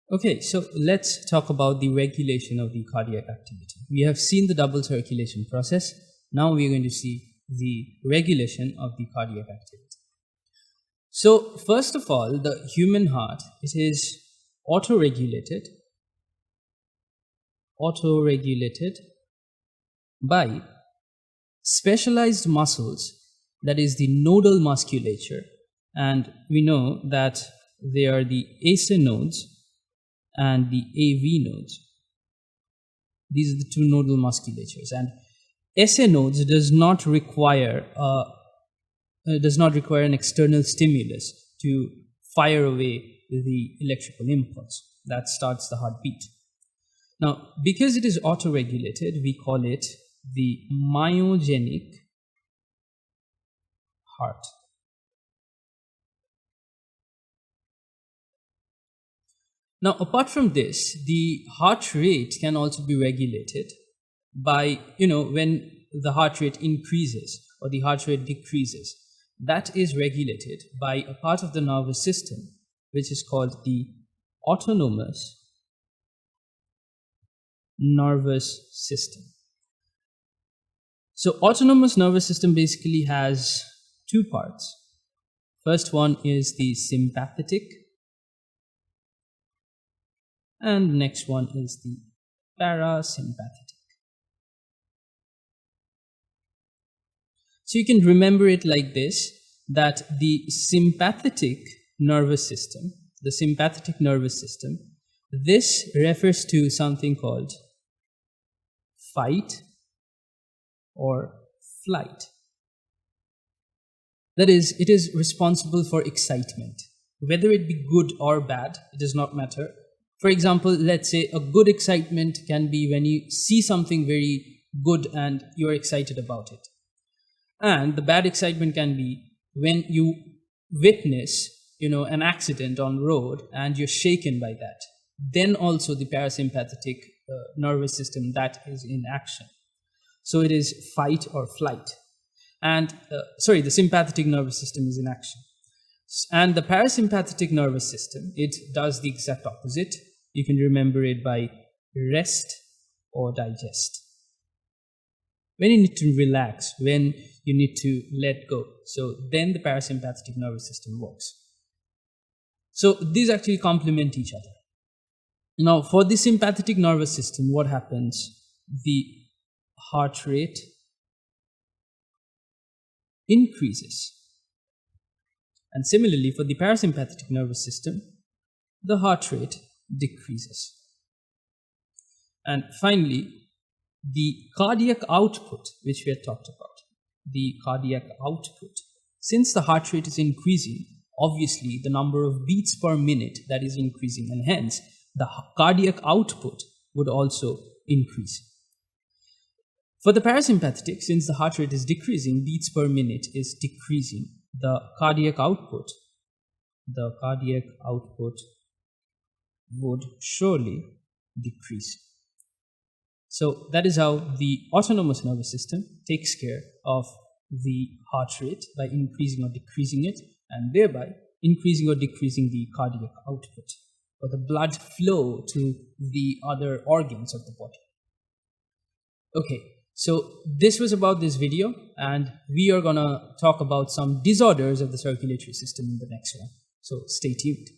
Okay, so let's talk about the regulation of the cardiac activity. We have seen the double circulation process. Now we are going to see the regulation of the cardiac activity. So first of all, the human heart, it is auto-regulated by specialized muscles, that is the nodal musculature, and we know that they are the ASA nodes and the AV nodes. These are the two nodal musculatures, and SA nodes does not require an external stimulus to fire away the electrical impulse that starts the heartbeat. Now, because it is auto-regulated, we call it the myogenic heart. Now, apart from this, the heart rate can also be regulated by, when the heart rate increases or the heart rate decreases. That is regulated by a part of the nervous system, which is called the autonomous nervous system. So, autonomous nervous system basically has two parts. First one is the sympathetic, and the next one is the parasympathetic. So you can remember it like this, that the sympathetic nervous system, this refers to something called fight or flight. That is, it is responsible for excitement. Whether it be good or bad, it does not matter. For example, let's say a good excitement can be when you see something very good and you're excited about it. And the bad excitement can be when you witness, an accident on road and you're shaken by that. Then also the parasympathetic nervous system, that is in action. So it is fight or flight. And, the sympathetic nervous system is in action. And the parasympathetic nervous system, it does the exact opposite. You can remember it by rest or digest. When you need to relax, when you need to let go, so then the parasympathetic nervous system works. So these actually complement each other. Now, for the sympathetic nervous system, what happens? The heart rate increases. And similarly, for the parasympathetic nervous system, the heart rate decreases. And finally, the cardiac output, which we had talked about, since the heart rate is increasing, obviously the number of beats per minute, that is increasing, and hence the cardiac output would also increase. For the parasympathetic, since the heart rate is decreasing, beats per minute is decreasing, the cardiac output would surely decrease. So that is how the autonomous nervous system takes care of the heart rate by increasing or decreasing it, and thereby increasing or decreasing the cardiac output or the blood flow to the other organs of the body. Okay, so this was about this video, and we are gonna talk about some disorders of the circulatory system in the next one. So stay tuned.